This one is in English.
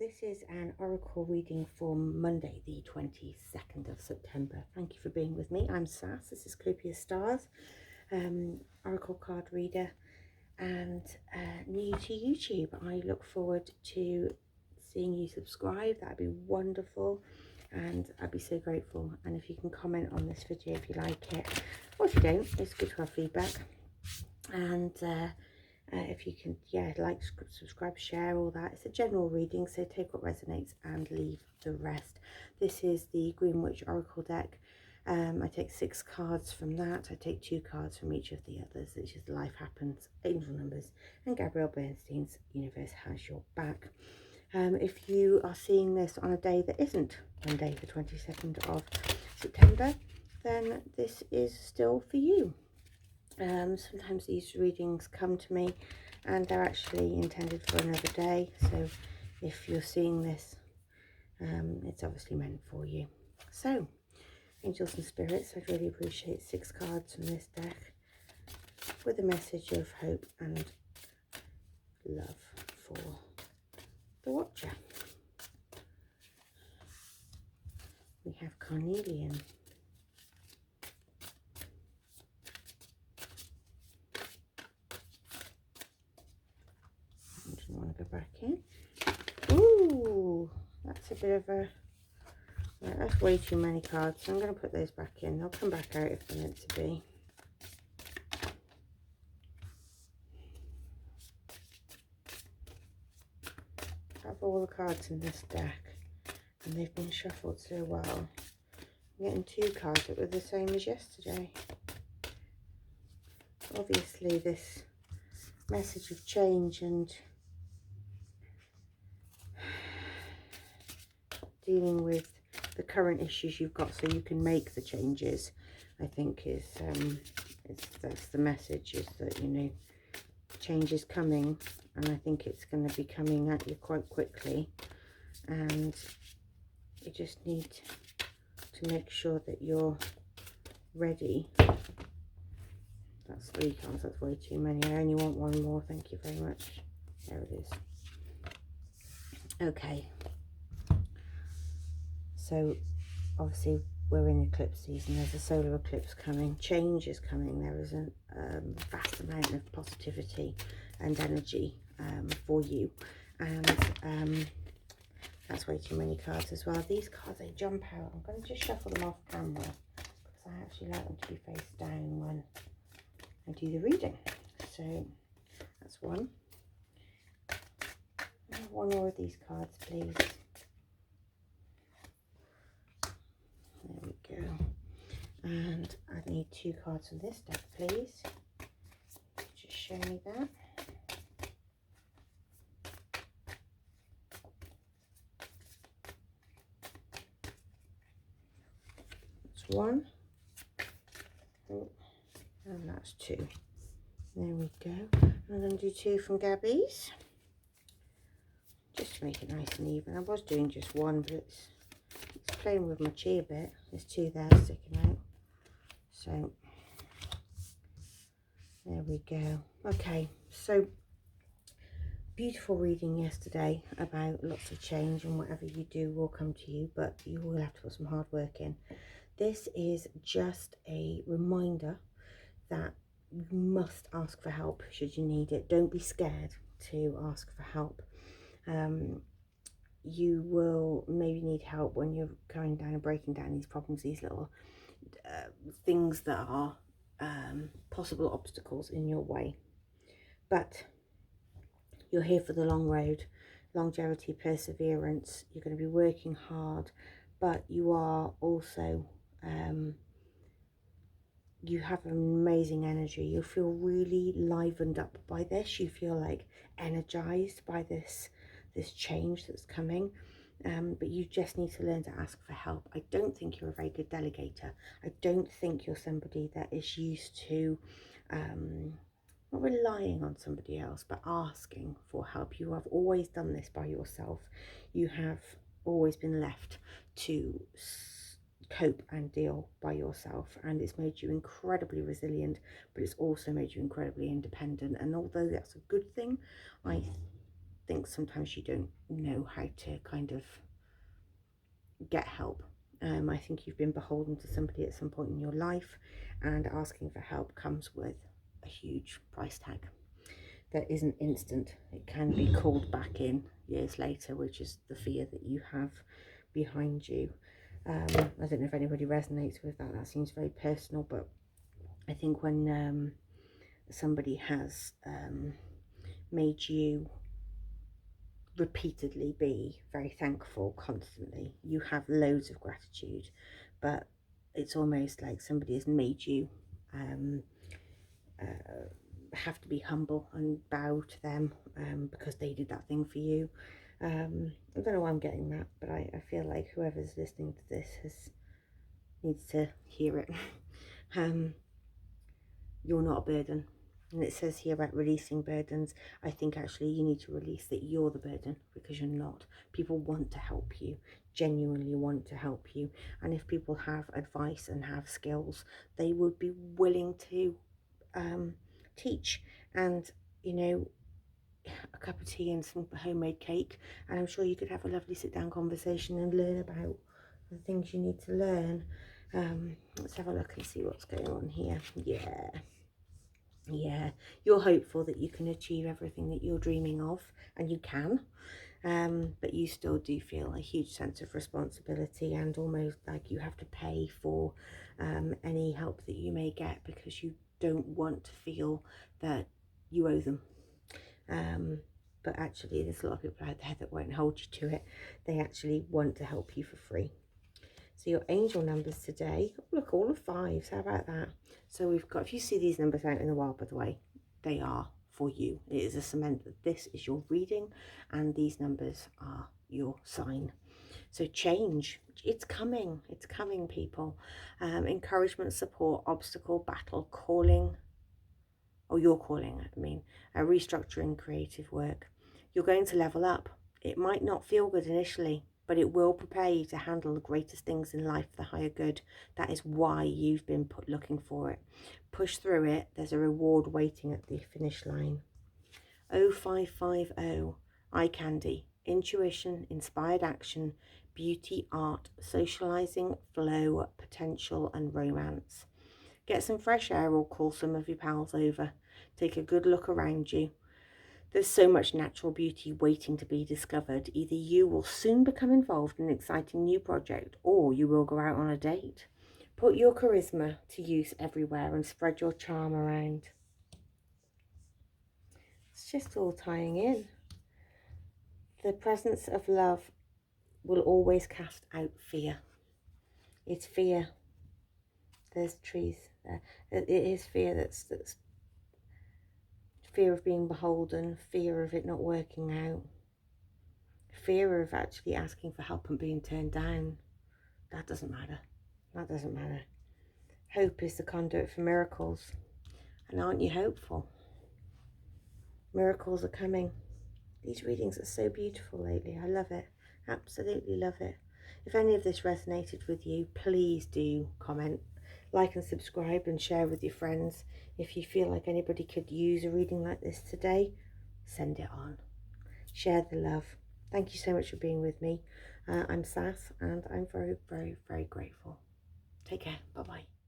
This is an oracle reading for Monday, the 22nd of September. Thank you for being with me. I'm Sass. This is Copia Stars, oracle card reader, and new to YouTube. I look forward to seeing you subscribe. That'd be wonderful, and I'd be so grateful. And if you can comment on this video if you like it, or if you don't, it's good to have feedback. And if you can, like, subscribe, share, all that. It's a general reading, so take what resonates and leave the rest. This is the Green Witch Oracle deck. I take 6 cards from that. I take 2 cards from each of the others, which is Life Happens, Angel Numbers, and Gabby Bernstein's Universe Has Your Back. If you are seeing this on a day that isn't Monday, the 22nd of September, then this is still for you. Sometimes these readings come to me and they're actually intended for another day, so if you're seeing this, it's obviously meant for you. So, angels and spirits, I'd really appreciate 6 cards from this deck with a message of hope and love for the watcher. We have Carnelian, I want to go back in. Ooh, that's a bit of a, right, that's way too many cards, so I'm going to put those back in. They'll come back out if they're meant to be. I have all the cards in this deck and they've been shuffled so well. I'm getting 2 cards that were the same as yesterday. Obviously this message of change and dealing with the current issues you've got so you can make the changes, I think is that's the message, is that, you know, change is coming, and I think it's going to be coming at you quite quickly, and you just need to make sure that you're ready. That's 3 cards, that's way too many. I only want 1 more, thank you very much. There it is. Okay, so obviously we're in eclipse season. There's a solar eclipse coming, change is coming. There is a vast amount of positivity and energy for you, and that's way too many cards as well. These cards, they jump out. I'm going to just shuffle them off camera because I actually like them to be face down when I do the reading. So that's 1. 1 more of these cards, please. There we go. And I need 2 cards from this deck, please. Just show me that. That's 1. Oh, and that's 2. There we go. I'm going to do 2 from Gabby's, just to make it nice and even. I was doing just 1, but it's playing with my chi a bit. There's 2 there sticking out. So there we go. Okay, so beautiful reading yesterday about lots of change, and whatever you do will come to you, but you will have to put some hard work in. This is just a reminder that you must ask for help should you need it. Don't be scared to ask for help. You will maybe need help when you're going down and breaking down these problems, these little things that are possible obstacles in your way. But you're here for the long road, longevity, perseverance. You're going to be working hard, but you are also, you have an amazing energy. You feel really livened up by this. You feel like energized by this change that's coming, but you just need to learn to ask for help. I don't think you're a very good delegator. I don't think you're somebody that is used to not relying on somebody else, but asking for help. You have always done this by yourself. You have always been left to cope and deal by yourself, and it's made you incredibly resilient, but it's also made you incredibly independent. And although that's a good thing, I think sometimes you don't know how to kind of get help. I think you've been beholden to somebody at some point in your life, and asking for help comes with a huge price tag that isn't instant. It can be called back in years later, which is the fear that you have behind you. I don't know if anybody resonates with that. That seems very personal, but I think when somebody has made you repeatedly be very thankful constantly, you have loads of gratitude, but it's almost like somebody has made you have to be humble and bow to them because they did that thing for you. I don't know why I'm getting that, but I feel like whoever's listening to this needs to hear it. You're not a burden. And it says here about releasing burdens. I think actually you need to release that you're the burden, because you're not. People want to help you, genuinely want to help you. And if people have advice and have skills, they would be willing to teach. And, you know, a cup of tea and some homemade cake, and I'm sure you could have a lovely sit down conversation and learn about the things you need to learn. Let's have a look and see what's going on here. Yeah, you're hopeful that you can achieve everything that you're dreaming of, and you can, but you still do feel a huge sense of responsibility, and almost like you have to pay for any help that you may get, because you don't want to feel that you owe them. But actually there's a lot of people out there that won't hold you to it. They actually want to help you for free. So your angel numbers today, look, all of fives, how about that? So we've got, if you see these numbers out in the wild, by the way, they are for you. It is a cement that this is your reading, and these numbers are your sign. So change, it's coming, people. Encouragement, support, obstacle, battle, calling, or your calling, I mean, restructuring, creative work. You're going to level up. It might not feel good initially, but it will prepare you to handle the greatest things in life, the higher good. That is why you've been looking for it. Push through it. There's a reward waiting at the finish line. 0550, eye candy, intuition, inspired action, beauty, art, socializing, flow, potential, and romance. Get some fresh air or call some of your pals over. Take a good look around you. There's so much natural beauty waiting to be discovered. Either you will soon become involved in an exciting new project, or you will go out on a date. Put your charisma to use everywhere and spread your charm around. It's just all tying in. The presence of love will always cast out fear. It's fear. There's trees there. It is fear that's fear of being beholden, fear of it not working out, fear of actually asking for help and being turned down. That doesn't matter. That doesn't matter. Hope is the conduit for miracles. And aren't you hopeful? Miracles are coming. These readings are so beautiful lately. I love it. Absolutely love it. If any of this resonated with you, please do comment, like and subscribe, and share with your friends. If you feel like anybody could use a reading like this today, send it on. Share the love. Thank you so much for being with me. I'm Sass, and I'm very, very, very grateful. Take care. Bye-bye.